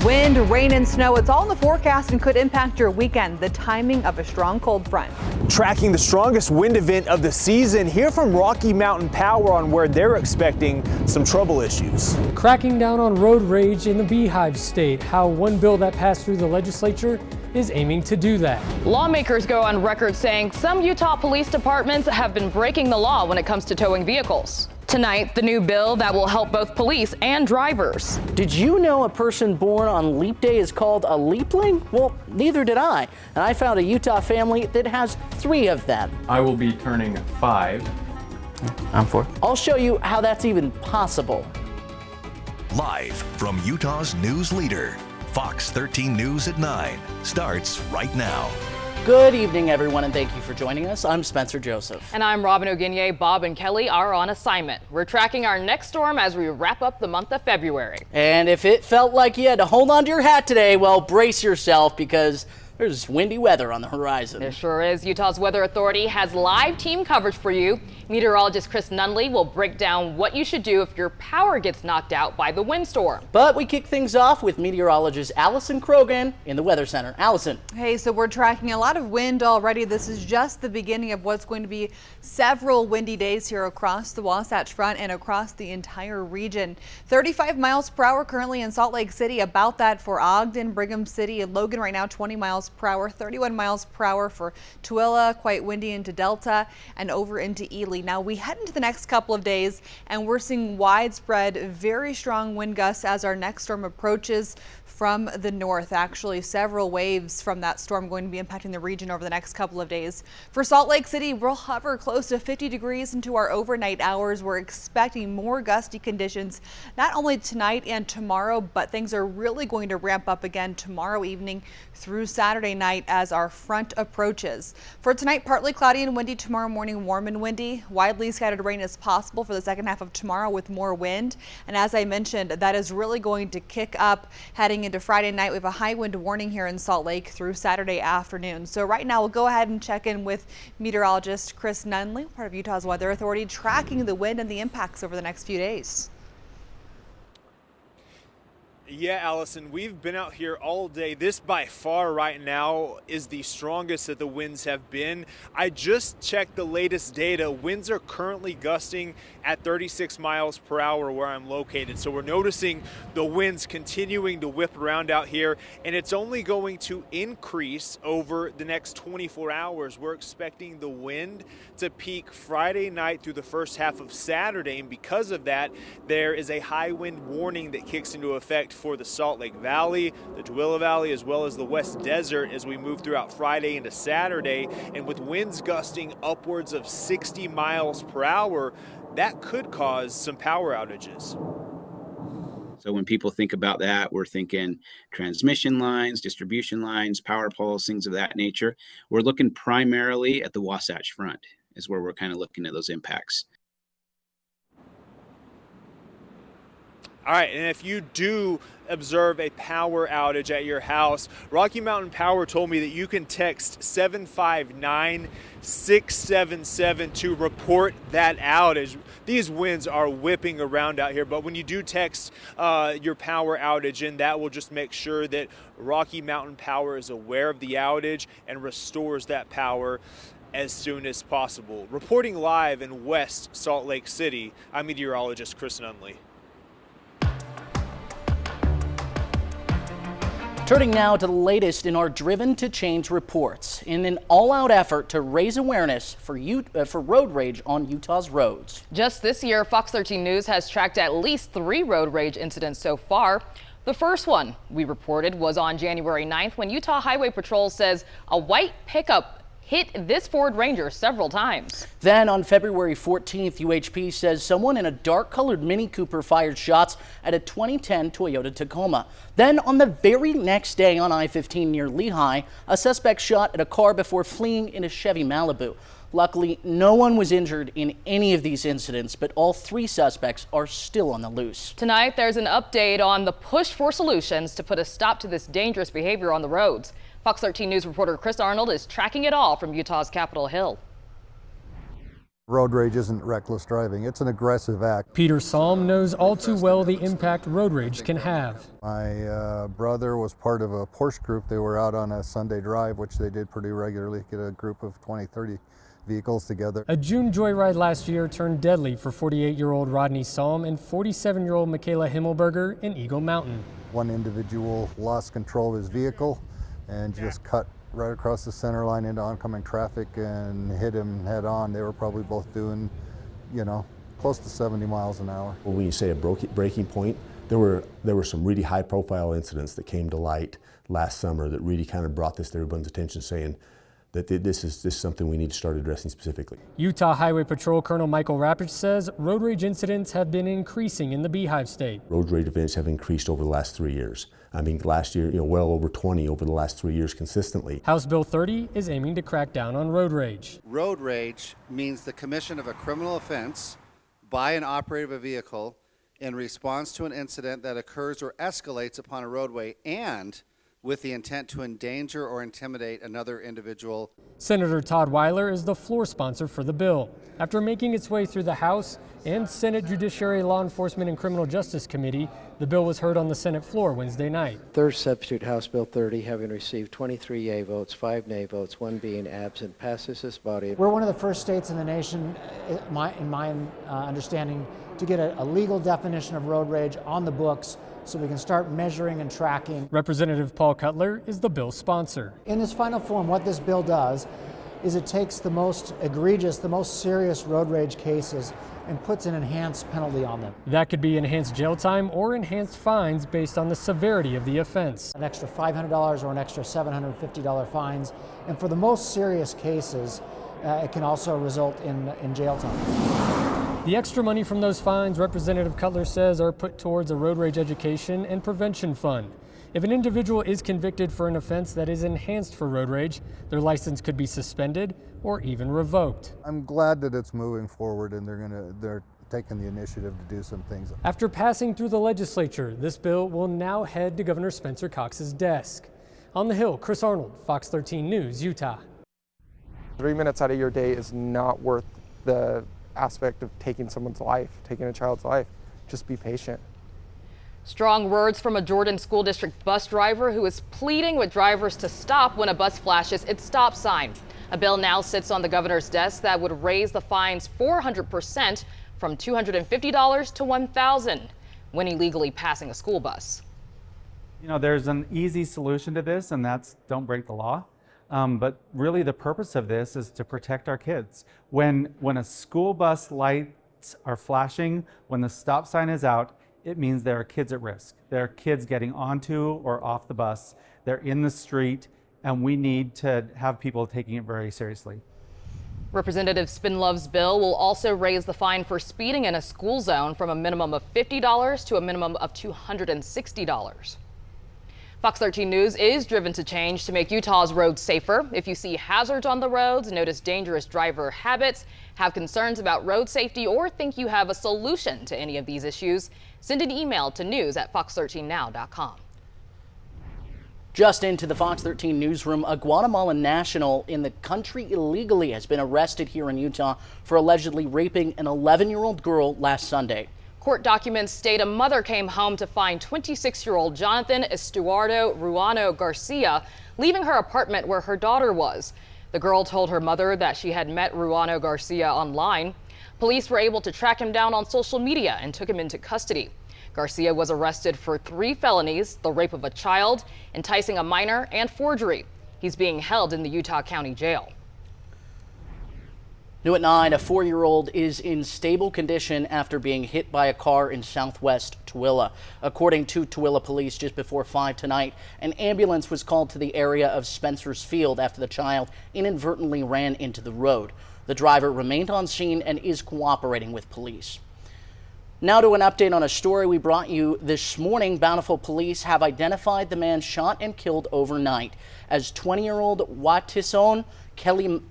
Wind, rain, and snow, it's all in the forecast and could impact your weekend. The timing of a strong cold front. Tracking the strongest wind event of the season, hear from Rocky Mountain Power on where they're expecting some trouble issues. Cracking down on road rage in the Beehive State, how one bill that passed through the legislature is aiming to do that. Lawmakers go on record saying some Utah police departments have been breaking the law when it comes to towing vehicles. Tonight, the new bill that will help both police and drivers. Did you know a person born on Leap Day is called a leapling? Well, neither did I. And I found a Utah family that has 3 of them. I will be turning 5. I'm 4. I'll show you how that's even possible. Live from Utah's news leader, Fox 13 News at 9 starts right now. Good evening, everyone, and thank you for joining us. I'm Spencer Joseph. And I'm Robin Oginye. Bob and Kelly are on assignment. We're tracking our next storm as we wrap up the month of February. And if it felt like you had to hold on to your hat today, well, brace yourself because there's windy weather on the horizon. There sure is. Utah's Weather Authority has live team coverage for you. Meteorologist Chris Nunley will break down what you should do if your power gets knocked out by the windstorm. But we kick things off with meteorologist Allison Krogan in the Weather Center. Allison. Hey, so we're tracking a lot of wind already. This is just the beginning of what's going to be several windy days here across the Wasatch Front and across the entire region. 35 miles per hour currently in Salt Lake City, about that for Ogden, Brigham City, and Logan right now 20 miles per hour, 31 miles per hour for Tooele, quite windy into Delta and over into Ely. Now we head into the next couple of days and we're seeing widespread, very strong wind gusts as our next storm approaches from the north. Actually, several waves from that storm going to be impacting the region over the next couple of days. For Salt Lake City, we'll hover close to 50 degrees into our overnight hours. We're expecting more gusty conditions, not only tonight and tomorrow, but things are really going to ramp up again tomorrow evening through Saturday night as our front approaches. For tonight, partly cloudy and windy. Tomorrow morning, warm and windy. Widely scattered rain is possible for the second half of tomorrow with more wind. And as I mentioned, that is really going to kick up heading into Friday night. We have a high wind warning here in Salt Lake through Saturday afternoon. So right now we'll go ahead and check in with meteorologist Chris Nunley, part of Utah's Weather Authority, tracking the wind and the impacts over the next few days. Yeah, Allison, we've been out here all day. This by far right now is the strongest that the winds have been. I just checked the latest data. Winds are currently gusting at 36 miles per hour where I'm located. So we're noticing the winds continuing to whip around out here, and it's only going to increase over the next 24 hours. We're expecting the wind to peak Friday night through the first half of Saturday, and because of that, there is a high wind warning that kicks into effect for the Salt Lake Valley, the Tooele Valley, as well as the West Desert as we move throughout Friday into Saturday. And with winds gusting upwards of 60 miles per hour, that could cause some power outages. So when people think about that, we're thinking transmission lines, distribution lines, power poles, things of that nature. We're looking primarily at the Wasatch Front is where we're kind of looking at those impacts. All right, and if you do observe a power outage at your house, Rocky Mountain Power told me that you can text 759-677 to report that outage. These winds are whipping around out here, but when you do text your power outage in, that will just make sure that Rocky Mountain Power is aware of the outage and restores that power as soon as possible. Reporting live in West Salt Lake City, I'm meteorologist Chris Nunley. Turning now to the latest in our Driven to Change reports. In an all-out effort to raise awareness for road rage on Utah's roads. Just this year, Fox 13 News has tracked at least 3 road rage incidents so far. The first one we reported was on January 9th when Utah Highway Patrol says a white pickup hit this Ford Ranger several times. Then on February 14th, UHP says someone in a dark-colored Mini Cooper fired shots at a 2010 Toyota Tacoma. Then on the very next day on I-15 near Lehigh, a suspect shot at a car before fleeing in a Chevy Malibu. Luckily, no one was injured in any of these incidents, but all 3 suspects are still on the loose. Tonight, there's an update on the push for solutions to put a stop to this dangerous behavior on the roads. Fox 13 News reporter Chris Arnold is tracking it all from Utah's Capitol Hill. Road rage isn't reckless driving. It's an aggressive act. Peter Salm knows all too well the impact road rage can have. My brother was part of a Porsche group. They were out on a Sunday drive, which they did pretty regularly, get a group of 20, 30 vehicles together. A June joyride last year turned deadly for 48-year-old Rodney Salm and 47-year-old Michaela Himmelberger in Eagle Mountain. One individual lost control of his vehicle and just cut right across the center line into oncoming traffic and hit him head on. They were probably both doing, close to 70 miles an hour. When you say a breaking point, there were some really high profile incidents that came to light last summer that really kind of brought this to everyone's attention, saying that this is something we need to start addressing specifically. Utah Highway Patrol Colonel Michael Rappich says road rage incidents have been increasing in the Beehive State. Road rage events have increased over the last 3 years. I mean, last year, well over 20 over the last 3 years consistently. House Bill 30 is aiming to crack down on road rage. Road rage means the commission of a criminal offense by an operator of a vehicle in response to an incident that occurs or escalates upon a roadway and with the intent to endanger or intimidate another individual. Senator Todd Weiler is the floor sponsor for the bill. After making its way through the House and Senate Judiciary, Law Enforcement, and Criminal Justice Committee, the bill was heard on the Senate floor Wednesday night. Third substitute House Bill 30, having received 23 yea votes, 5 nay votes, 1 being absent, passes this body. We're one of the first states in the nation, in my understanding, to get a legal definition of road rage on the books so we can start measuring and tracking. Representative Paul Cutler is the bill's sponsor. In this final form, what this bill does is it takes the most egregious, the most serious road rage cases and puts an enhanced penalty on them. That could be enhanced jail time or enhanced fines based on the severity of the offense. An extra $500 or an extra $750 fines. And for the most serious cases, it can also result in jail time. The extra money from those fines, Representative Cutler says, are put towards a road rage education and prevention fund. If an individual is convicted for an offense that is enhanced for road rage, their license could be suspended or even revoked. I'm glad that it's moving forward and they're taking the initiative to do some things. After passing through the legislature, this bill will now head to Governor Spencer Cox's desk. On the Hill, Chris Arnold, Fox 13 News, Utah. 3 minutes out of your day is not worth the aspect of taking someone's life, taking a child's life. Just be patient. Strong words from a Jordan School District bus driver who is pleading with drivers to stop when a bus flashes its stop sign. A bill now sits on the governor's desk that would raise the fines 400% from $250 to $1,000 when illegally passing a school bus. There's an easy solution to this, and that's don't break the law. But really the purpose of this is to protect our kids. When a school bus lights are flashing, when the stop sign is out, it means there are kids at risk. There are kids getting onto or off the bus. They're in the street, and we need to have people taking it very seriously. Representative Spinlove's bill will also raise the fine for speeding in a school zone from a minimum of $50 to a minimum of $260. Fox 13 News is driven to change to make Utah's roads safer. If you see hazards on the roads, notice dangerous driver habits, have concerns about road safety, or think you have a solution to any of these issues, send an email to news@fox13now.com. Just into the Fox 13 newsroom, a Guatemalan national in the country illegally has been arrested here in Utah for allegedly raping an 11-year-old girl last Sunday. Court documents state a mother came home to find 26-year-old Jonathan Estuardo Ruano Garcia leaving her apartment where her daughter was. The girl told her mother that she had met Ruano Garcia online. Police were able to track him down on social media and took him into custody. Garcia was arrested for 3 felonies, the rape of a child, enticing a minor, and forgery. He's being held in the Utah County Jail. New at 9, a 4-year-old is in stable condition after being hit by a car in southwest Tooele. According to Tooele police, just before 5 tonight, an ambulance was called to the area of Spencer's Field after the child inadvertently ran into the road. The driver remained on scene and is cooperating with police. Now to an update on a story we brought you this morning. Bountiful police have identified the man shot and killed overnight as 20-year-old Watison Kelmate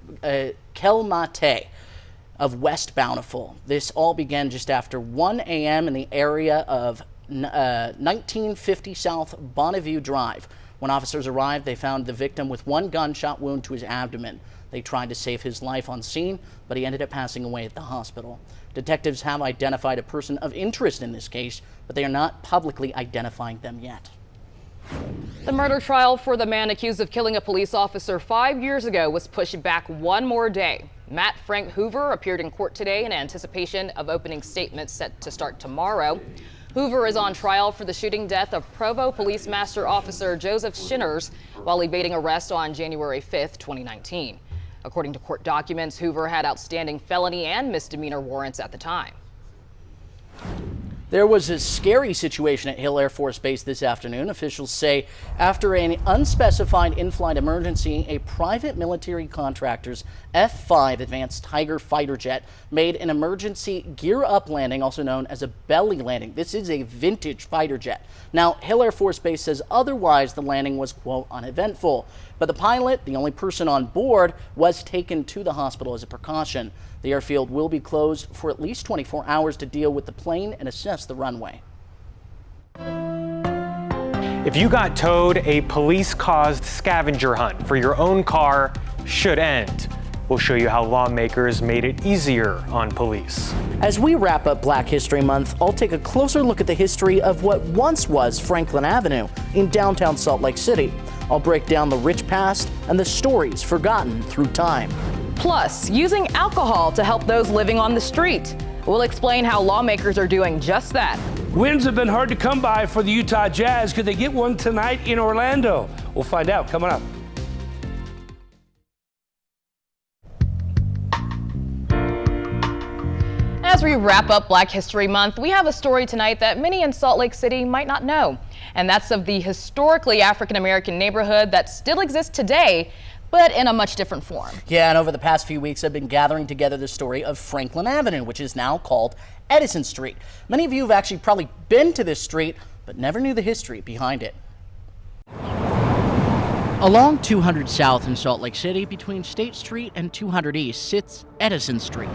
of West Bountiful. This all began just after 1 a.m. in the area of 1950 South Bonneview Drive. When officers arrived, they found the victim with one gunshot wound to his abdomen. They tried to save his life on scene, but he ended up passing away at the hospital. Detectives have identified a person of interest in this case, but they are not publicly identifying them yet. The murder trial for the man accused of killing a police officer 5 years ago was pushed back one more day. Matt Frank Hoover appeared in court today in anticipation of opening statements set to start tomorrow. Hoover is on trial for the shooting death of Provo Police Master Officer Joseph Shinners while evading arrest on January 5th, 2019. According to court documents, Hoover had outstanding felony and misdemeanor warrants at the time. There was a scary situation at Hill Air Force Base this afternoon. Officials say after an unspecified in-flight emergency, a private military contractor's F-5 Advanced Tiger fighter jet made an emergency gear-up landing, also known as a belly landing. This is a vintage fighter jet. Now, Hill Air Force Base says otherwise the landing was, quote, uneventful. But the pilot, the only person on board, was taken to the hospital as a precaution. The airfield will be closed for at least 24 hours to deal with the plane and assess the runway. If you got towed, a police-caused scavenger hunt for your own car should end. We'll show you how lawmakers made it easier on police. As we wrap up Black History Month, I'll take a closer look at the history of what once was Franklin Avenue in downtown Salt Lake City. I'll break down the rich past and the stories forgotten through time. Plus, using alcohol to help those living on the street. We'll explain how lawmakers are doing just that. Wins have been hard to come by for the Utah Jazz. Could they get one tonight in Orlando? We'll find out coming up. As we wrap up Black History Month, we have a story tonight that many in Salt Lake City might not know. And that's of the historically African-American neighborhood that still exists today, but in a much different form. Yeah, and over the past few weeks, I've been gathering together the story of Franklin Avenue, which is now called Edison Street. Many of you have actually probably been to this street, but never knew the history behind it. Along 200 South in Salt Lake City, between State Street and 200 East, sits Edison Street.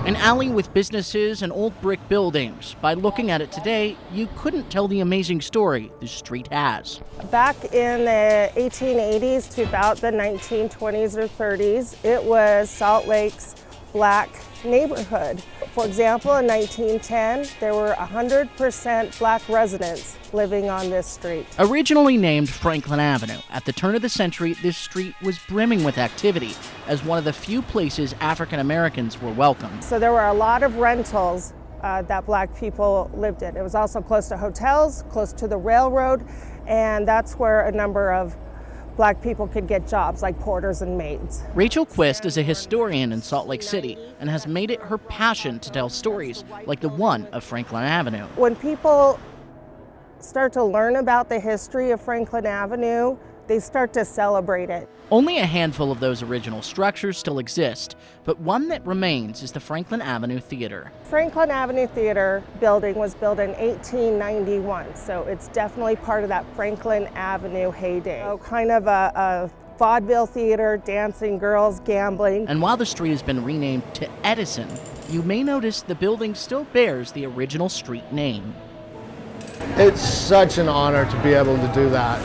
An alley with businesses and old brick buildings. By looking at it today, you couldn't tell the amazing story the street has. Back in the 1880s to about the 1920s or 30s, it was Salt Lake's black neighborhood. For example, in 1910, there were 100% black residents living on this street. Originally named Franklin Avenue, at the turn of the century, this street was brimming with activity as one of the few places African Americans were welcomed. So there were a lot of rentals that black people lived in. It was also close to hotels, close to the railroad, and that's where a number of black people could get jobs like porters and maids. Rachel Quist is a historian in Salt Lake City and has made it her passion to tell stories like the one of Franklin Avenue. When people start to learn about the history of Franklin Avenue, they start to celebrate it. Only a handful of those original structures still exist, but one that remains is the Franklin Avenue Theater. Franklin Avenue Theater building was built in 1891, so it's definitely part of that Franklin Avenue heyday. So kind of a vaudeville theater, dancing, girls, gambling. And while the street has been renamed to Edison, you may notice the building still bears the original street name. It's such an honor to be able to do that.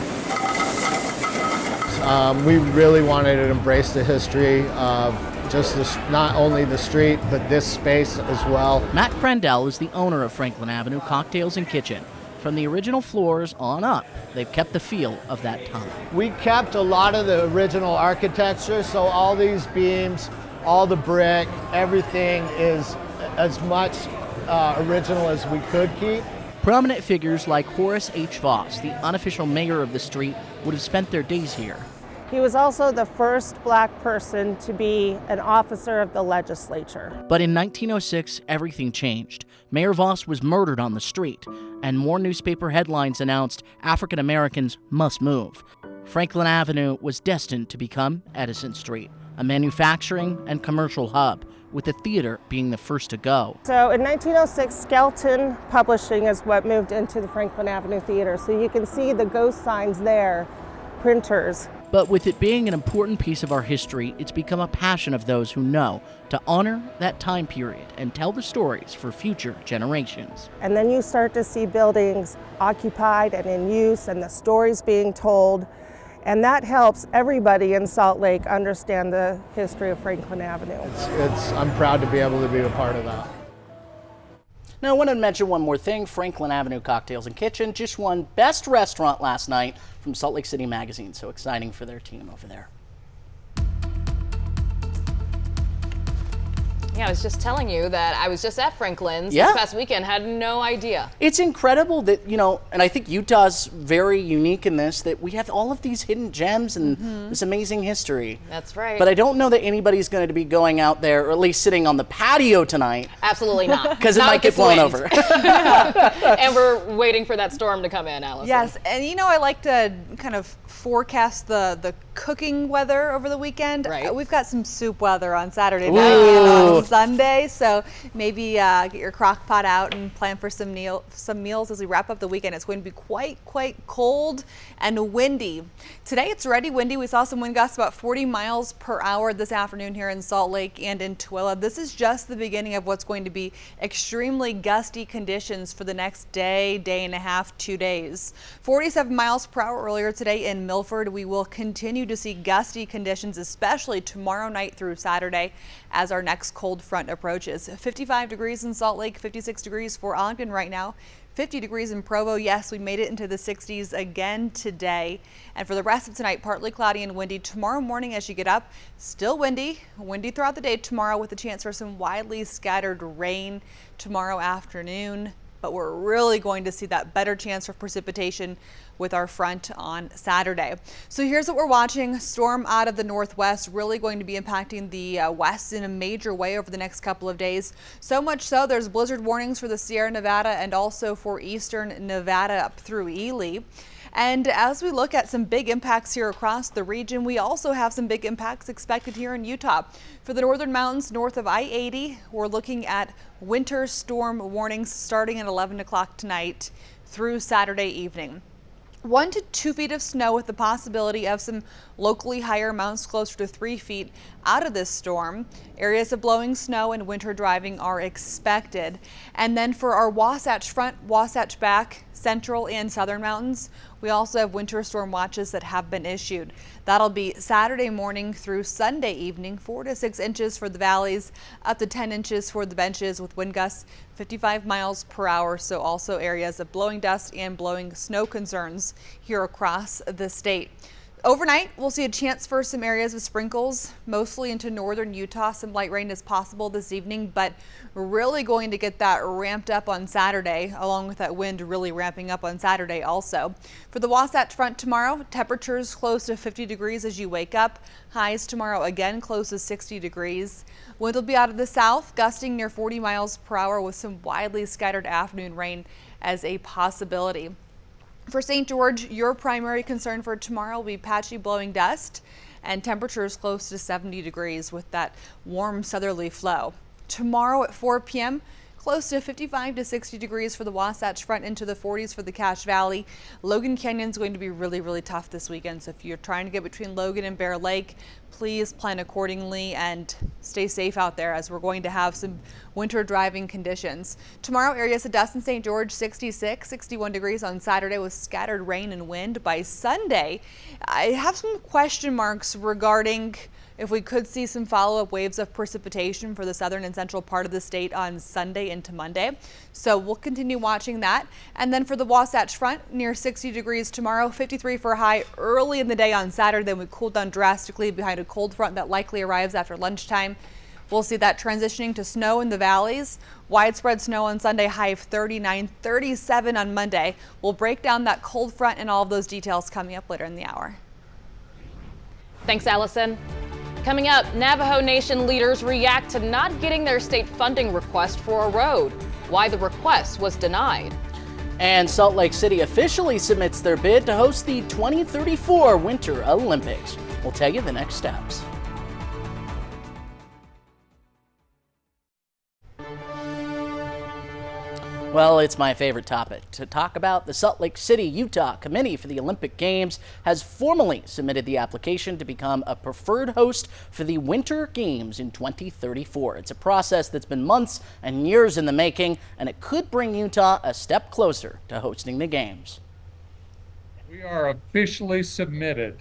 We really wanted to embrace the history of just not only the street, but this space as well. Matt Crandell is the owner of Franklin Avenue Cocktails and Kitchen. From the original floors on up, they've kept the feel of that time. We kept a lot of the original architecture, so all these beams, all the brick, everything is as much original as we could keep. Prominent figures like Horace H. Voss, the unofficial mayor of the street, would have spent their days here. He was also the first black person to be an officer of the legislature. But in 1906, everything changed. Mayor Voss was murdered on the street, and more newspaper headlines announced African Americans must move. Franklin Avenue was destined to become Edison Street, a manufacturing and commercial hub, with the theater being the first to go. So in 1906, Skelton Publishing is what moved into the Franklin Avenue Theater. So you can see the ghost signs there, printers. But with it being an important piece of our history, it's become a passion of those who know to honor that time period and tell the stories for future generations. And then you start to see buildings occupied and in use and the stories being told. And that helps everybody in Salt Lake understand the history of Franklin Avenue. I'm proud to be able to be a part of that. Now, I want to mention one more thing. Franklin Avenue Cocktails and Kitchen just won Best Restaurant last night from Salt Lake City Magazine. So exciting for their team over there. Yeah, I was just telling you that I was just at Franklin's Yeah. this past weekend, had no idea. It's incredible that, and I think Utah's very unique in this, that we have all of these hidden gems and this amazing history. That's right. But I don't know that anybody's going to be going out there, or at least sitting on the patio tonight. Absolutely not. Because it Not might with get blown this over. wind. And we're waiting for that storm to come in, Allison. Yes, and I like to kind of forecast the cooking weather over the weekend. Right. We've got some soup weather on Saturday night and on Sunday, so maybe get your crock pot out and plan for some meals as we wrap up the weekend. It's going to be quite cold and windy. Today it's already windy. We saw some wind gusts about 40 miles per hour this afternoon here in Salt Lake and in Tooele. This is just the beginning of what's going to be extremely gusty conditions for the next day and a half, 2 days. 47 miles per hour earlier today in Milford. We will continue to see gusty conditions, especially tomorrow night through Saturday as our next cold front approaches. 55 degrees in Salt Lake, 56 degrees for Ogden right now. 50 degrees in Provo. Yes, we made it into the 60s again today. And for the rest of tonight, partly cloudy and windy. Tomorrow morning as you get up, still windy throughout the day tomorrow with a chance for some widely scattered rain tomorrow afternoon. But we're really going to see that better chance for precipitation with our front on Saturday. So here's what we're watching. Storm out of the northwest, really going to be impacting the west in a major way over the next couple of days. So much so, there's blizzard warnings for the Sierra Nevada and also for eastern Nevada up through Ely. And as we look at some big impacts here across the region, we also have some big impacts expected here in Utah. For the northern mountains north of I-80, we're looking at winter storm warnings starting at 11 o'clock tonight through Saturday evening. 1 to 2 feet of snow with the possibility of some locally higher amounts closer to 3 feet out of this storm. Areas of blowing snow and winter driving are expected. And then for our Wasatch Front, Wasatch back, central and southern mountains, we also have winter storm watches that have been issued. That'll be Saturday morning through Sunday evening, 4 to 6 inches for the valleys, up to 10 inches for the benches with wind gusts 55 miles per hour. So also areas of blowing dust and blowing snow concerns here across the state. Overnight, we'll see a chance for some areas of sprinkles, mostly into northern Utah. Some light rain is possible this evening, but we're really going to get that ramped up on Saturday, along with that wind really ramping up on Saturday also. For the Wasatch Front tomorrow, temperatures close to 50 degrees as you wake up. Highs tomorrow again close to 60 degrees. Wind will be out of the south, gusting near 40 miles per hour with some widely scattered afternoon rain as a possibility. For St. George, your primary concern for tomorrow will be patchy blowing dust and temperatures close to 70 degrees with that warm southerly flow. Tomorrow at 4 p.m., close to 55 to 60 degrees for the Wasatch Front, into the 40s for the Cache Valley. Logan Canyon is going to be really tough this weekend. So if you're trying to get between Logan and Bear Lake, please plan accordingly and stay safe out there as we're going to have some winter driving conditions. Tomorrow, areas of dust in St. George, 66, 61 degrees on Saturday with scattered rain and wind. By Sunday, I have some question marks regarding if we could see some follow-up waves of precipitation for the southern and central part of the state on Sunday into Monday. So we'll continue watching that. And then for the Wasatch Front, near 60 degrees tomorrow, 53 for a high early in the day on Saturday. Then we cool down drastically behind a cold front that likely arrives after lunchtime. We'll see that transitioning to snow in the valleys. Widespread snow on Sunday, high of 39, 37 on Monday. We'll break down that cold front and all of those details coming up later in the hour. Thanks, Allison. Coming up, Navajo Nation leaders react to not getting their state funding request for a road. Why the request was denied. And Salt Lake City officially submits their bid to host the 2034 Winter Olympics. We'll tell you the next steps. Well, it's my favorite topic to talk about. The Salt Lake City, Utah Committee for the Olympic Games has formally submitted the application to become a preferred host for the Winter Games in 2034. It's a process that's been months and years in the making, and it could bring Utah a step closer to hosting the Games. We are officially submitted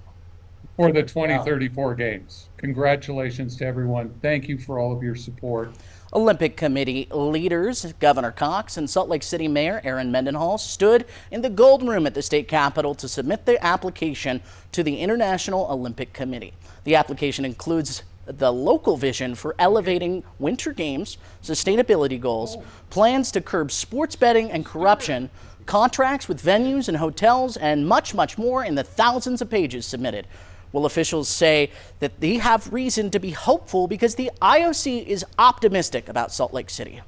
for the 2034 Games. Congratulations to everyone. Thank you for all of your support. Olympic Committee leaders, Governor Cox and Salt Lake City Mayor Aaron Mendenhall, stood in the Golden Room at the state capitol to submit their application to the International Olympic Committee. The application includes the local vision for elevating Winter Games, sustainability goals, plans to curb sports betting and corruption, contracts with venues and hotels, and much, much more in the thousands of pages submitted. Well, officials say that they have reason to be hopeful because the IOC is optimistic about Salt Lake City.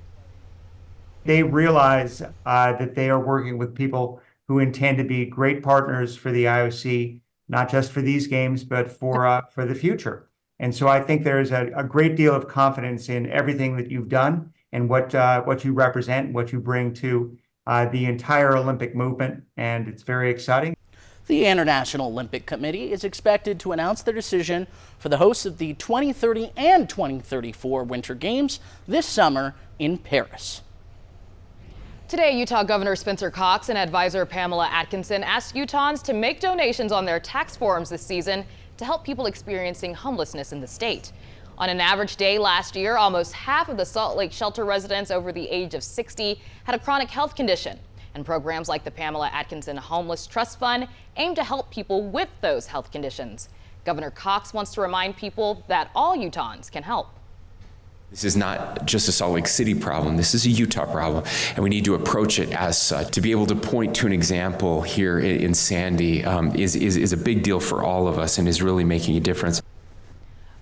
They realize that they are working with people who intend to be great partners for the IOC, not just for these games, but for the future. And so I think there's a great deal of confidence in everything that you've done and what you represent, what you bring to the entire Olympic movement, and it's very exciting. The International Olympic Committee is expected to announce their decision for the hosts of the 2030 and 2034 Winter Games this summer in Paris. Today, Utah Governor Spencer Cox and advisor Pamela Atkinson asked Utahns to make donations on their tax forms this season to help people experiencing homelessness in the state. On an average day last year, almost half of the Salt Lake shelter residents over the age of 60 had a chronic health condition. And programs like the Pamela Atkinson Homeless Trust Fund aim to help people with those health conditions. Governor Cox wants to remind people that all Utahns can help. This is not just a Salt Lake City problem. This is a Utah problem, and we need to approach it as such. To be able to point to an example here in Sandy is a big deal for all of us and is really making a difference.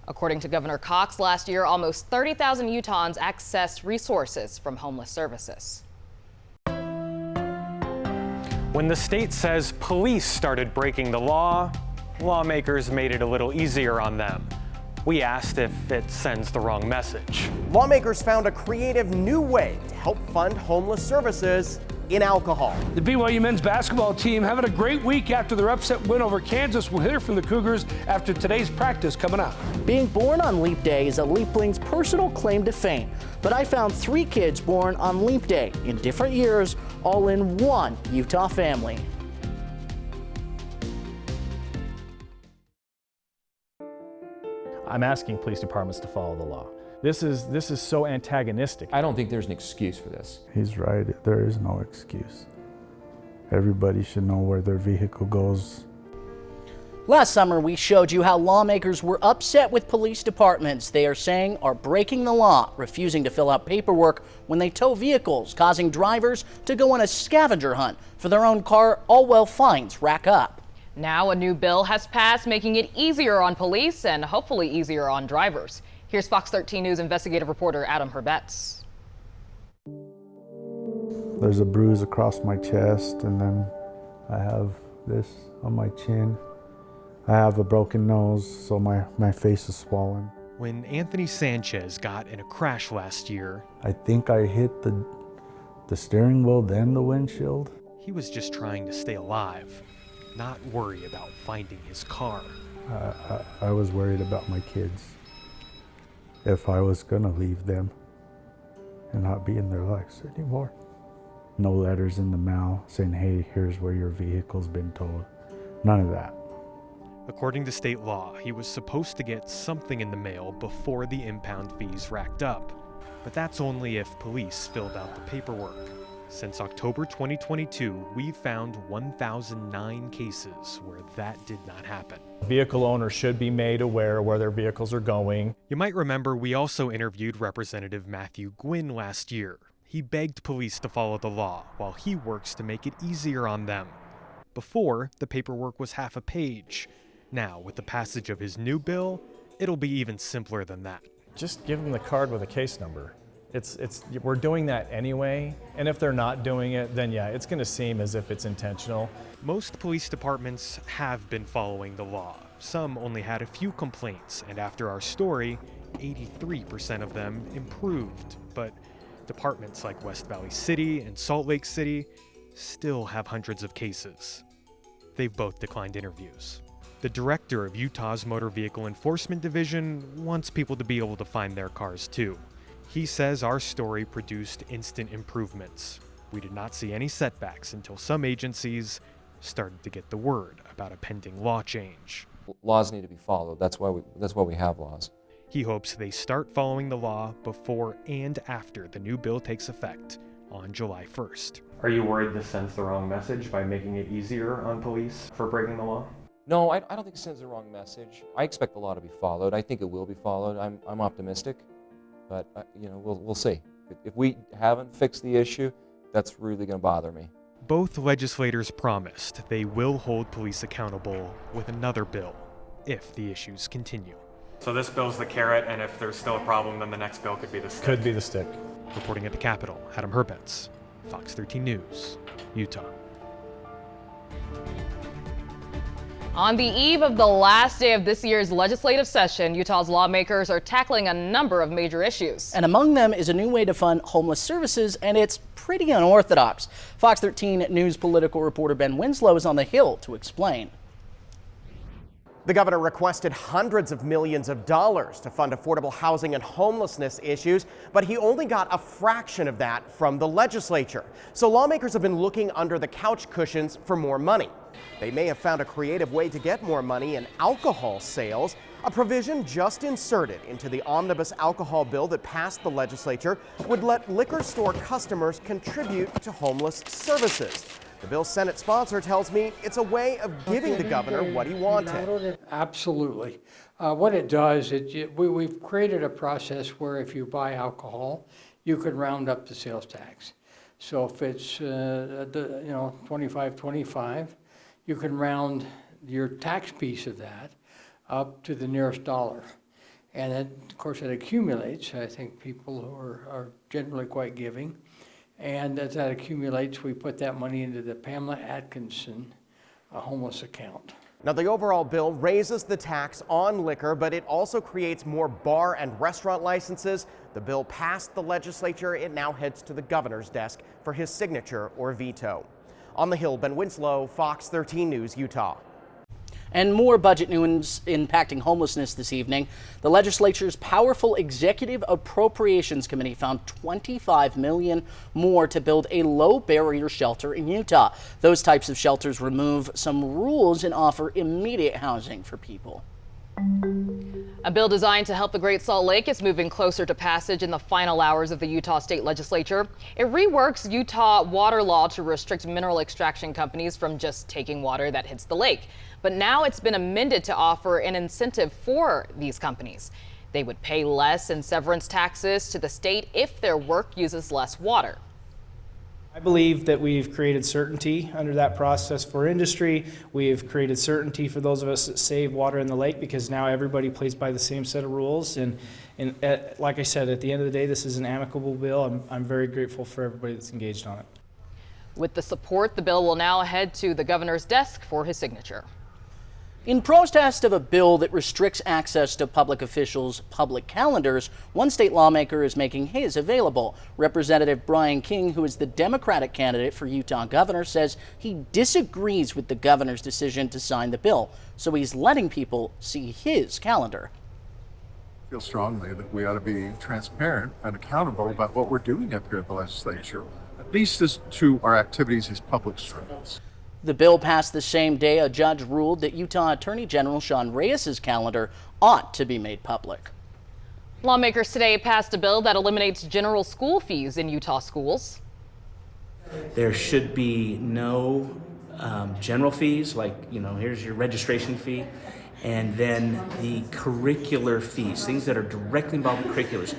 According to Governor Cox, last year, almost 30,000 Utahns accessed resources from homeless services. When the state says police started breaking the law, lawmakers made it a little easier on them. We asked if it sends the wrong message. Lawmakers found a creative new way to help fund homeless services in alcohol. The BYU men's basketball team having a great week after their upset win over Kansas. We'll hear from the Cougars after today's practice coming up. Being born on Leap Day is a Leapling's personal claim to fame, but I found 3 kids born on Leap Day in different years, all in one Utah family. I'm asking police departments to follow the law. This is so antagonistic. I don't think there's an excuse for this. He's right, there is no excuse. Everybody should know where their vehicle goes. Last summer, we showed you how lawmakers were upset with police departments they are saying are breaking the law, refusing to fill out paperwork when they tow vehicles, causing drivers to go on a scavenger hunt for their own car, all while fines rack up. Now a new bill has passed, making it easier on police and hopefully easier on drivers. Here's Fox 13 News investigative reporter Adam Herbetz. There's a bruise across my chest, and then I have this on my chin. I have a broken nose, so my face is swollen. When Anthony Sanchez got in a crash last year, I think I hit the steering wheel, then the windshield. he was just trying to stay alive, not worry about finding his car. I was worried about my kids. If I was gonna leave them and not be in their lives anymore. No letters in the mail saying, hey, here's where your vehicle's been towed. None of that. According to state law, he was supposed to get something in the mail before the impound fees racked up. But that's only if police filled out the paperwork. Since October 2022, we've found 1,009 cases where that did not happen. Vehicle owners should be made aware where their vehicles are going. You might remember we also interviewed Representative Matthew Gwynn last year. He begged police to follow the law while he works to make it easier on them. Before, the paperwork was half a page. Now, with the passage of his new bill, it'll be even simpler than that. Just give them the card with a case number. We're doing that anyway, and if they're not doing it, then yeah, it's gonna seem as if it's intentional. Most police departments have been following the law. Some only had a few complaints, and after our story, 83% of them improved. But Departments like West Valley City and Salt Lake City still have hundreds of cases. They've both declined interviews. The director of Utah's Motor Vehicle Enforcement Division wants people to be able to find their cars too. He says our story produced instant improvements. We did not see any setbacks until some agencies started to get the word about a pending law change. Laws need to be followed. That's why we have laws. He hopes they start following the law before and after the new bill takes effect on July 1st. Are you worried this sends the wrong message by making it easier on police for breaking the law? No, I don't think it sends the wrong message. I expect the law to be followed. I think it will be followed. I'm optimistic, but we'll see. If we haven't fixed the issue, that's really going to bother me. Both legislators promised they will hold police accountable with another bill if the issues continue. So this bill's the carrot, and if there's still a problem, then the next bill could be the stick. Could be the stick. Reporting at the Capitol, Adam Herbets, Fox 13 News, Utah. On the eve of the last day of this year's legislative session, Utah's lawmakers are tackling a number of major issues. And among them is a new way to fund homeless services, and it's pretty unorthodox. Fox 13 News political reporter Ben Winslow is on the Hill to explain. The governor requested hundreds of millions of dollars to fund affordable housing and homelessness issues, but he only got a fraction of that from the legislature. So lawmakers have been looking under the couch cushions for more money. They may have found a creative way to get more money in alcohol sales. A provision just inserted into the omnibus alcohol bill that passed the legislature would let liquor store customers contribute to homeless services. The bill's Senate sponsor tells me it's a way of giving the governor what he wanted. Absolutely. What it does, we've created a process where if you buy alcohol, you can round up the sales tax. So if it's 25.25, you can round your tax piece of that up to the nearest dollar. And then, of course, it accumulates. I think people who are generally quite giving. And as that accumulates, we put that money into the Pamela Atkinson homeless account. Now, the overall bill raises the tax on liquor, but it also creates more bar and restaurant licenses. The bill passed the legislature. It now heads to the governor's desk for his signature or veto. On the Hill, Ben Winslow, Fox 13 News, Utah. And more budget news impacting homelessness this evening. The legislature's powerful Executive Appropriations Committee found $25 million more to build a low-barrier shelter in Utah. Those types of shelters remove some rules and offer immediate housing for people. A bill designed to help the Great Salt Lake is moving closer to passage in the final hours of the Utah State Legislature. It reworks Utah water law to restrict mineral extraction companies from just taking water that hits the lake. But now it's been amended to offer an incentive for these companies. They would pay less in severance taxes to the state if their work uses less water. I believe that we've created certainty under that process for industry. We've created certainty for those of us that save water in the lake, because now everybody plays by the same set of rules. And like I said, at the end of the day, this is an amicable bill. I'm very grateful for everybody that's engaged on it. With the support, the bill will now head to the governor's desk for his signature. In protest of a bill that restricts access to public officials' public calendars, one state lawmaker is making his available. Representative Brian King, who is the Democratic candidate for Utah governor, says he disagrees with the governor's decision to sign the bill, so he's letting people see his calendar. I feel strongly that we ought to be transparent and accountable about what we're doing up here at the legislature, at least as to our activities as public servants. The bill passed the same day a judge ruled that Utah Attorney General Sean Reyes' calendar ought to be made public. Lawmakers today passed a bill that eliminates general school fees in Utah schools. There should be no general fees, like, here's your registration fee, and then the curricular fees, things that are directly involved with curriculars.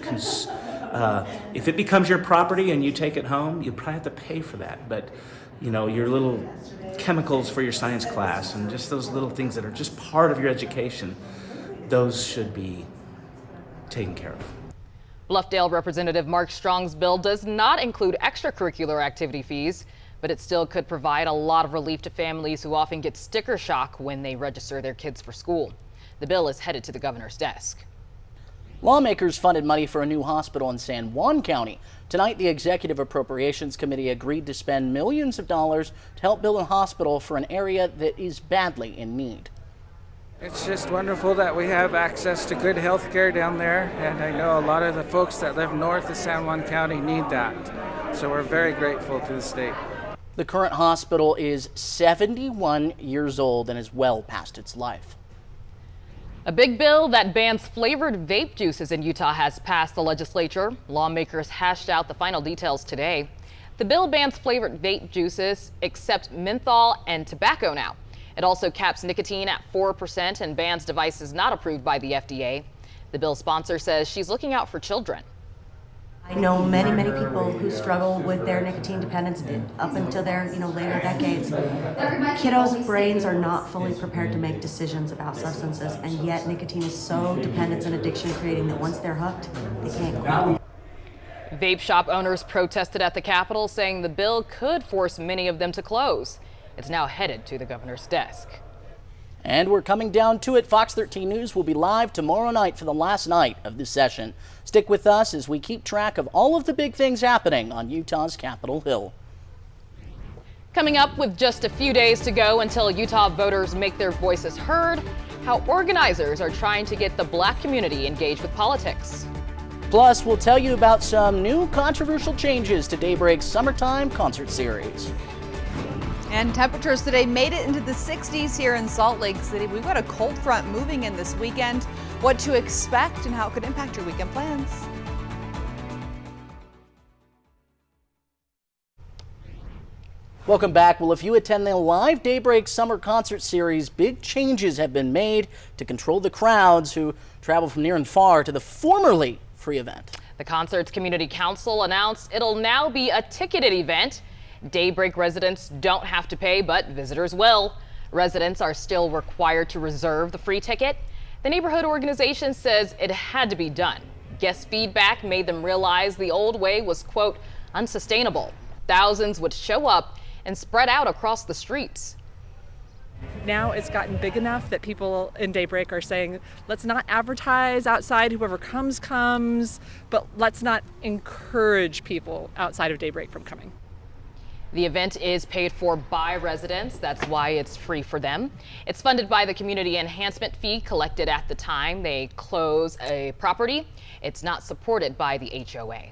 If it becomes your property and you take it home, you probably have to pay for that. But your little chemicals for your science class and just those little things that are just part of your education, those should be taken care of. Bluffdale Representative Mark Strong's bill does not include extracurricular activity fees, but it still could provide a lot of relief to families who often get sticker shock when they register their kids for school. The bill is headed to the governor's desk. Lawmakers funded money for a new hospital in San Juan County. Tonight, the Executive Appropriations Committee agreed to spend millions of dollars to help build a hospital for an area that is badly in need. It's just wonderful that we have access to good health care down there, and I know a lot of the folks that live north of San Juan County need that. So we're very grateful to the state. The current hospital is 71 years old and is well past its life. A big bill that bans flavored vape juices in Utah has passed the legislature. Lawmakers hashed out the final details today. The bill bans flavored vape juices except menthol and tobacco now. It also caps nicotine at 4% and bans devices not approved by the FDA. The bill's sponsor says she's looking out for children. I know many people who struggle with their nicotine dependence up until their later decades. Kiddos' brains are not fully prepared to make decisions about substances, and yet nicotine is so dependence and addiction creating that once they're hooked, they can't quit. Vape shop owners protested at the Capitol, saying the bill could force many of them to close. It's now headed to the governor's desk. And we're coming down to it. Fox 13 News will be live tomorrow night for the last night of this session. Stick with us as we keep track of all of the big things happening on Utah's Capitol Hill. Coming up, with just a few days to go until Utah voters make their voices heard, how organizers are trying to get the Black community engaged with politics. Plus, we'll tell you about some new controversial changes to Daybreak's summertime concert series. And temperatures today made it into the 60s here in Salt Lake City. We've got a cold front moving in this weekend. What to expect and how it could impact your weekend plans. Welcome back. Well, if you attend the live Daybreak Summer Concert Series, big changes have been made to control the crowds who travel from near and far to the formerly free event. The concert's community council announced it'll now be a ticketed event. Daybreak residents don't have to pay, but visitors will. Residents are still required to reserve the free ticket. The neighborhood organization says it had to be done. Guest feedback made them realize the old way was, quote, unsustainable. Thousands would show up and spread out across the streets. Now it's gotten big enough that people in Daybreak are saying, let's not advertise outside, whoever comes, but let's not encourage people outside of Daybreak from coming. The event is paid for by residents. That's why it's free for them. It's funded by the community enhancement fee collected at the time they close a property. It's not supported by the HOA.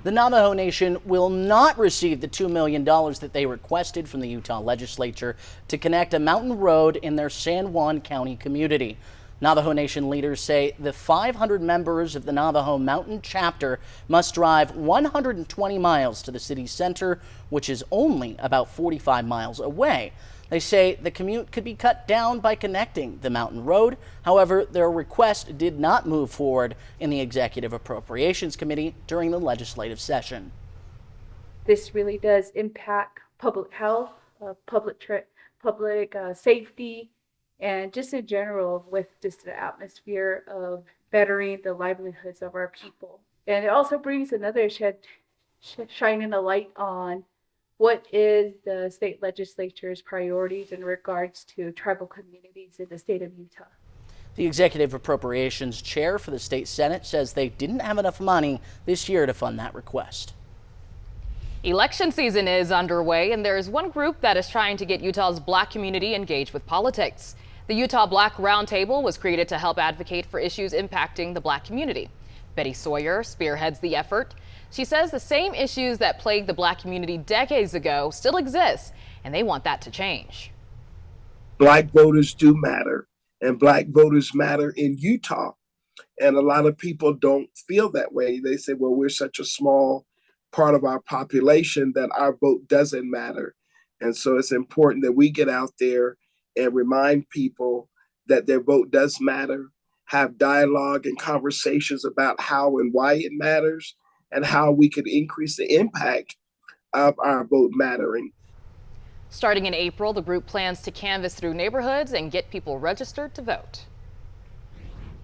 The Navajo Nation will not receive the $2 million that they requested from the Utah legislature to connect a mountain road in their San Juan County community. Navajo Nation leaders say the 500 members of the Navajo Mountain Chapter must drive 120 miles to the city center, which is only about 45 miles away. They say the commute could be cut down by connecting the mountain road. However, their request did not move forward in the Executive Appropriations Committee during the legislative session. This really does impact public health, public safety, and just in general with just the atmosphere of bettering the livelihoods of our people. And it also brings another shining a light on what is the state legislature's priorities in regards to tribal communities in the state of Utah. The Executive Appropriations Chair for the State Senate says they didn't have enough money this year to fund that request. Election season is underway, and there is one group that is trying to get Utah's Black community engaged with politics. The Utah Black Roundtable was created to help advocate for issues impacting the Black community. Betty Sawyer spearheads the effort. She says the same issues that plagued the Black community decades ago still exist, and they want that to change. Black voters do matter, and Black voters matter in Utah. And a lot of people don't feel that way. They say, well, we're such a small part of our population that our vote doesn't matter. And so it's important that we get out there and remind people that their vote does matter, have dialogue and conversations about how and why it matters, and how we could increase the impact of our vote mattering. Starting in April, the group plans to canvass through neighborhoods and get people registered to vote.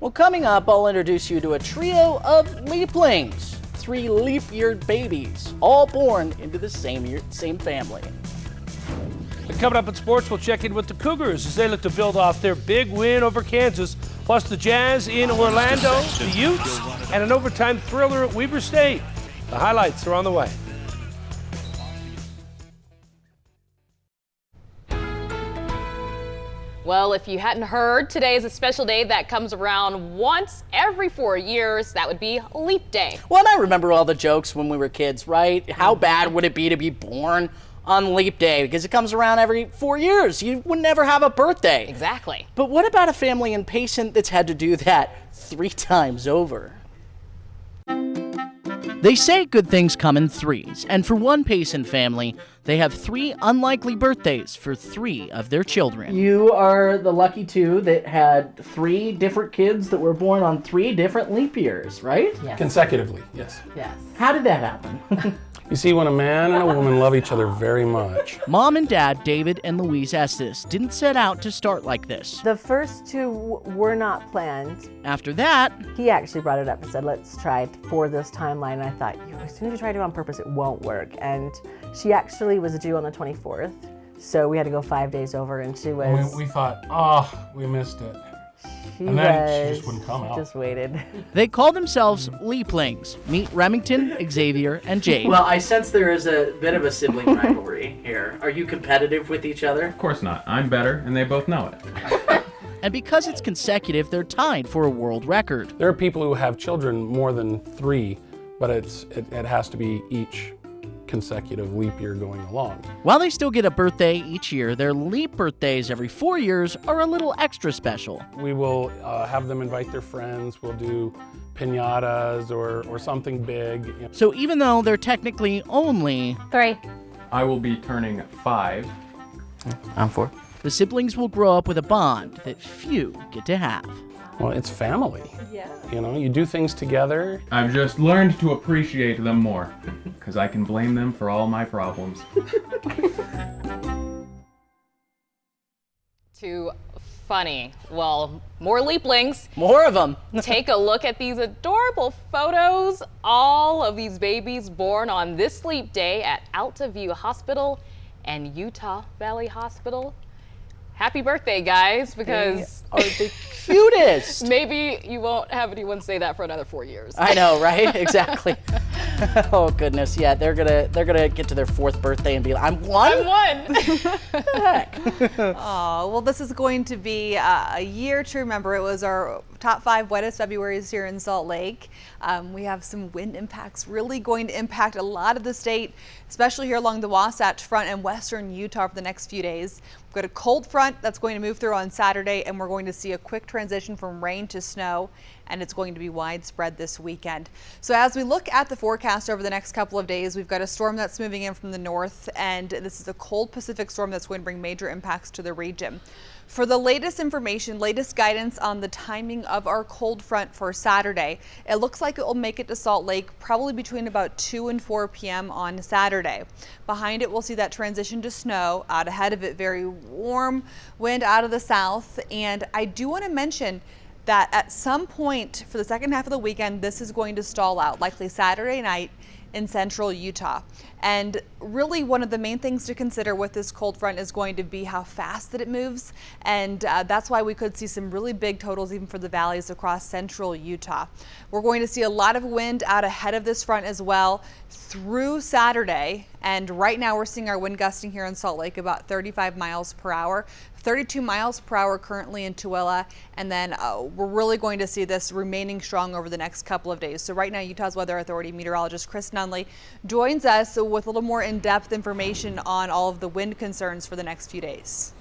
Well, coming up, I'll introduce you to a trio of leaplings, 3 leap-yeared babies, all born into the same family. And coming up in sports, we'll check in with the Cougars as they look to build off their big win over Kansas plus the Jazz in Orlando, the Utes, and an overtime thriller at Weber State. The highlights are on the way. Well, if you hadn't heard, today is a special day that comes around once every 4 years. That would be Leap Day. Well, and I remember all the jokes when we were kids, right? How bad would it be to be born on Leap Day? Because it comes around every 4 years. You would never have a birthday. Exactly. But what about a family in Payson that's had to do that 3 times over? They say good things come in threes, and for one Payson family, they have 3 unlikely birthdays for 3 of their children. You are the lucky 2 that had 3 different kids that were born on 3 different leap years, right? Yes. Consecutively, yes. Yes. How did that happen? You see, when a man and a woman love each other very much. Mom and Dad, David and Louise Estes, didn't set out to start like this. The first 2 were not planned. After that, he actually brought it up and said, let's try it for this timeline. And I thought, as soon as you try to do it on purpose, it won't work. And she actually was due on the 24th. So we had to go 5 days over, and she was... We thought, oh, we missed it. And then she just wouldn't come out. Just waited. They call themselves Leaplings. Meet Remington, Xavier, and Jade. Well, I sense there is a bit of a sibling rivalry here. Are you competitive with each other? Of course not. I'm better, and they both know it. And because it's consecutive, they're tied for a world record. There are people who have children more than 3, but it has to be each consecutive leap year going along. While they still get a birthday each year, their leap birthdays every 4 years are a little extra special. We will have them invite their friends. We'll do piñatas or something big. So even though they're technically only 3, I will be turning 5. I'm 4. The siblings will grow up with a bond that few get to have. Well, it's family. Yeah. You know, you do things together. I've just learned to appreciate them more, because I can blame them for all my problems. Too funny. Well, more Leaplings. More of them. Take a look at these adorable photos. All of these babies born on this Leap Day at Alta View Hospital and Utah Valley Hospital. Happy birthday, guys, because they are the cutest. Maybe you won't have anyone say that for another 4 years. I know, right? Exactly. Oh goodness, yeah, they're gonna get to their 4th birthday and be like, I'm 1? I'm 1. Heck. Oh, well, this is going to be a year to remember. It was our top 5 wettest Februarys here in Salt Lake. We have some wind impacts really going to impact a lot of the state, especially here along the Wasatch Front and western Utah for the next few days. We've got a cold front that's going to move through on Saturday, and we're going to see a quick transition from rain to snow, and it's going to be widespread this weekend. So as we look at the forecast over the next couple of days, we've got a storm that's moving in from the north, and this is a cold Pacific storm that's going to bring major impacts to the region. For the latest information, latest guidance on the timing of our cold front for Saturday, it looks like it will make it to Salt Lake probably between about 2 and 4 p.m. on Saturday. Behind it, we'll see that transition to snow. Out ahead of it, very warm wind out of the south. And I do want to mention that at some point for the second half of the weekend, this is going to stall out, likely Saturday night in central Utah. And really one of the main things to consider with this cold front is going to be how fast that it moves. And that's why we could see some really big totals even for the valleys across central Utah. We're going to see a lot of wind out ahead of this front as well through Saturday. And right now we're seeing our wind gusting here in Salt Lake about 35 miles per hour. 32 miles per hour currently in Tooele, and then we're really going to see this remaining strong over the next couple of days. So right now, Utah's Weather Authority meteorologist Chris Nunley joins us with a little more in-depth information on all of the wind concerns for the next few days.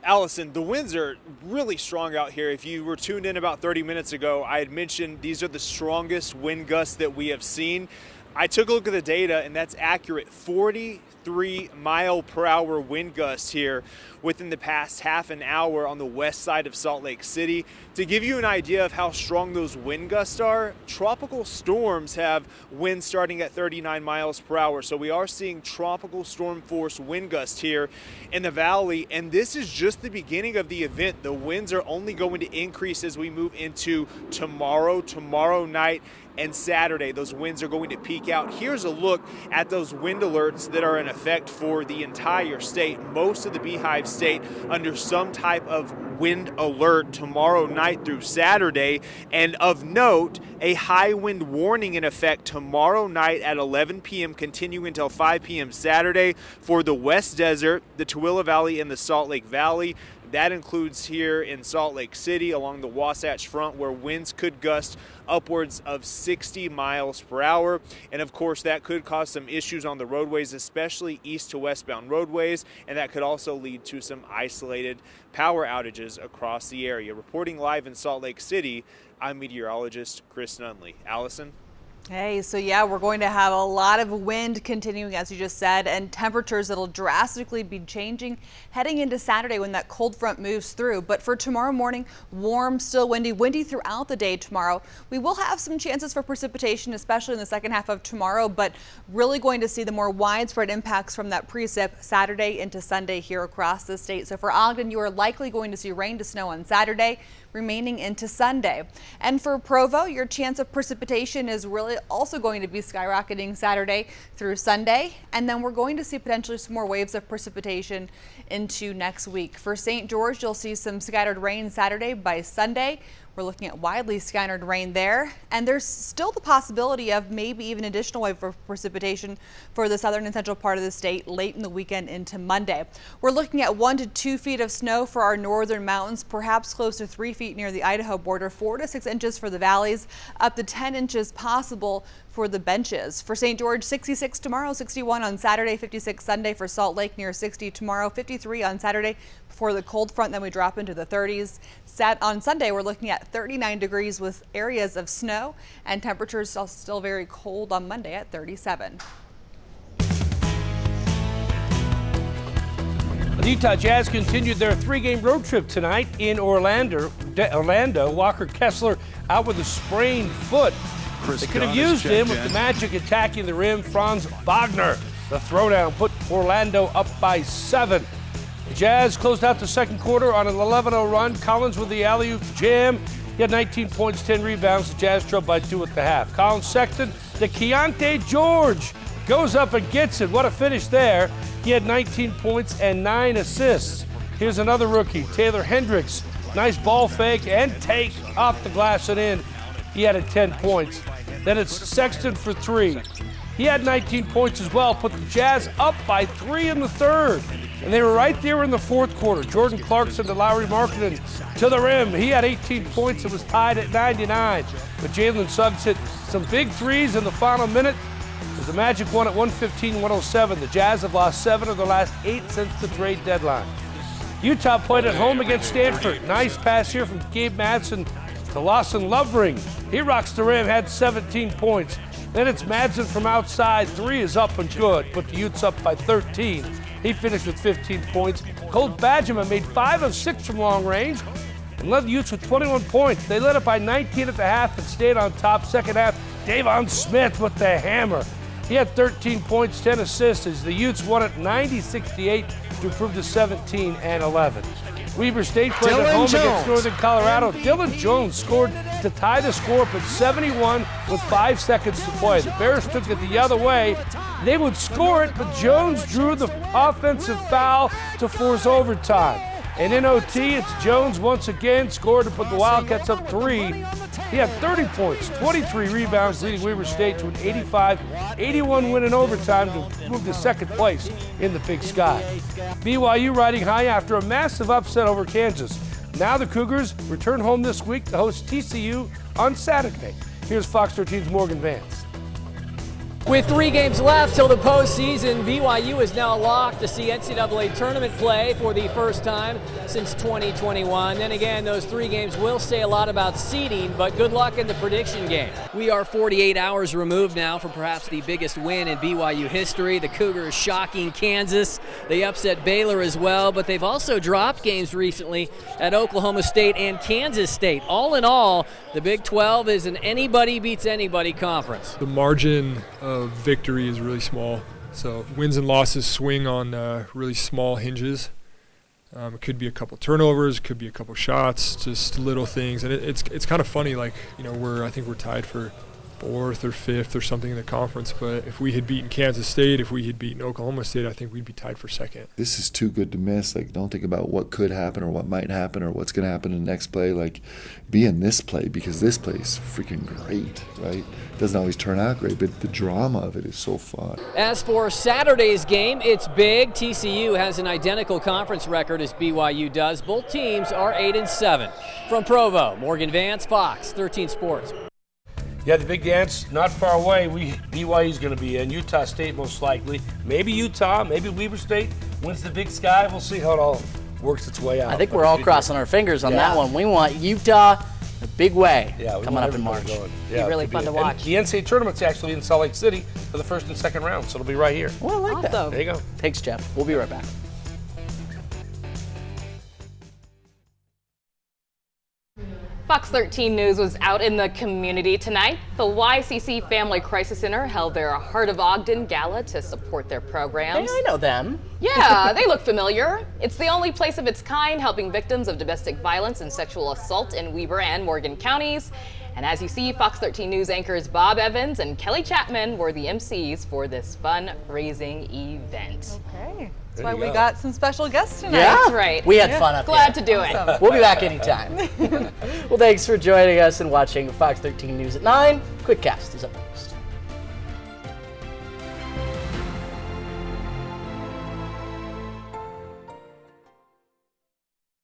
Allison, the winds are really strong out here. If you were tuned in about 30 minutes ago, I had mentioned these are the strongest wind gusts that we have seen. I took a look at the data, and that's accurate. 43-mile-per-hour wind gusts here within the past half an hour on the west side of Salt Lake City. To give you an idea of how strong those wind gusts are, tropical storms have winds starting at 39 miles per hour. So we are seeing tropical storm force wind gusts here in the valley, and this is just the beginning of the event. The winds are only going to increase as we move into tomorrow night and Saturday. Those winds are going to peak out. Here's a look at those wind alerts that are in effect for the entire state. Most of the Beehive State under some type of wind alert tomorrow night through Saturday. And of note, a high wind warning in effect tomorrow night at 11 p.m. continuing until 5 p.m. Saturday for the West Desert, the Tooele Valley, and the Salt Lake Valley. That includes here in Salt Lake City along the Wasatch Front, where winds could gust upwards of 60 miles per hour. And of course, that could cause some issues on the roadways, especially east to westbound roadways. And that could also lead to some isolated power outages across the area. Reporting live in Salt Lake City, I'm meteorologist Chris Nunley. Allison? Hey, so yeah, we're going to have a lot of wind continuing, as you just said, and temperatures that'll drastically be changing heading into Saturday when that cold front moves through. But for tomorrow morning, warm, still windy throughout the day tomorrow. We will have some chances for precipitation, especially in the second half of tomorrow, but really going to see the more widespread impacts from that precip Saturday into Sunday here across the state. So for Ogden, you are likely going to see rain to snow on Saturday, remaining into Sunday. And for Provo, your chance of precipitation is really also going to be skyrocketing Saturday through Sunday. And then we're going to see potentially some more waves of precipitation into next week. For St. George, you'll see some scattered rain Saturday. By Sunday, we're looking at widely scattered rain there. And there's still the possibility of maybe even additional wave of precipitation for the southern and central part of the state late in the weekend into Monday. We're looking at 1 to 2 feet of snow for our northern mountains, perhaps close to 3 feet near the Idaho border, 4 to 6 inches for the valleys, up to 10 inches possible for the benches. For St. George, 66 tomorrow, 61 on Saturday, 56 Sunday. For Salt Lake, near 60 tomorrow, 53 on Saturday before the cold front, then we drop into the 30s. On Sunday, we're looking at 39 degrees with areas of snow, and temperatures are still very cold on Monday at 37. The Utah Jazz continued their 3-game road trip tonight in Orlando. Walker Kessler out with a sprained foot. They could have used him with the Magic attacking the rim. Franz Wagner, the throwdown, put Orlando up by 7. The Jazz closed out the second quarter on an 11-0 run. Collins with the alley-oop jam. He had 19 points, 10 rebounds. The Jazz trailed by 2 at the half. Colin Sexton, the Keontae George goes up and gets it. What a finish there. He had 19 points and 9 assists. Here's another rookie, Taylor Hendricks. Nice ball fake and take off the glass and in. He had 10 points. Then it's Sexton for 3. He had 19 points as well, put the Jazz up by 3 in the third. And they were right there in the fourth quarter. Jordan Clarkson to Lowry Markkinen to the rim. He had 18 points and was tied at 99. But Jalen Suggs hit some big threes in the final minute as the Magic won at 115-107. The Jazz have lost 7 of their last 8 since the trade deadline. Utah played at home against Stanford. Nice pass here from Gabe Madsen to Lawson Lovering. He rocks the rim, had 17 points. Then it's Madsen from outside. 3 is up and good. Put the Utes up by 13. He finished with 15 points. Colt Badgerman made 5 of 6 from long range and led the Utes with 21 points. They led it by 19 at the half and stayed on top. Second half, Davon Smith with the hammer. He had 13 points, 10 assists as the Utes won at 90-68 to improve to 17-11. Weber State played at home against Northern Colorado. Dylan Jones scored to tie the score up at 71 with 5 seconds to play. The Bears took it the other way. They would score it, but Jones drew the offensive foul to force overtime. And in OT, it's Jones once again scored to put the Wildcats up 3. He had 30 points, 23 rebounds, leading Weber State to an 85-81 win in overtime to move to second place in the Big Sky. BYU riding high after a massive upset over Kansas. Now the Cougars return home this week to host TCU on Saturday. Here's Fox 13's Morgan Vance. With 3 games left till the postseason, BYU is now locked to see NCAA tournament play for the first time since 2021. Then again, those 3 games will say a lot about seeding, but good luck in the prediction game. We are 48 hours removed now from perhaps the biggest win in BYU history. The Cougars shocking Kansas. They upset Baylor as well, but they've also dropped games recently at Oklahoma State and Kansas State. All in all, the Big 12 is an anybody beats anybody conference. The margin of victory is really small, so wins and losses swing on really small hinges. It could be a couple turnovers, it could be a couple shots, just little things, and it's kind of funny. Like, you know, I think we're tied for 4th or 5th or something in the conference, but if we had beaten Kansas State, if we had beaten Oklahoma State, I think we'd be tied for 2nd. This is too good to miss. Like, don't think about what could happen or what might happen or what's going to happen in the next play. Like, be in this play, because this play is freaking great, right? It doesn't always turn out great, but the drama of it is so fun. As for Saturday's game, it's big. TCU has an identical conference record as BYU does. Both teams are 8-7. From Provo, Morgan Vance, Fox 13 Sports. Yeah, the big dance not far away. BYU's going to be in. Utah State most likely. Maybe Utah, maybe Weber State wins the Big Sky. We'll see how it all works its way out. I think we're all crossing our fingers on that one. We want Utah a big way coming up in March. Be really fun to watch. And the NCAA tournament's actually in Salt Lake City for the 1st and 2nd round, so it'll be right here. Well, I like that. Awesome. There you go. Thanks, Jeff. We'll be right back. Fox 13 News was out in the community tonight. The YCC Family Crisis Center held their Heart of Ogden Gala to support their programs. Hey, I know them. Yeah, they look familiar. It's the only place of its kind helping victims of domestic violence and sexual assault in Weber and Morgan counties. And as you see, Fox 13 News anchors Bob Evans and Kelly Chapman were the MCs for this fundraising event. Okay. That's why we got some special guests tonight. Yeah, That's right. We had fun up Glad here. to do it. We'll be back anytime. Well, thanks for joining us and watching Fox 13 News at 9. Quick Cast is up next.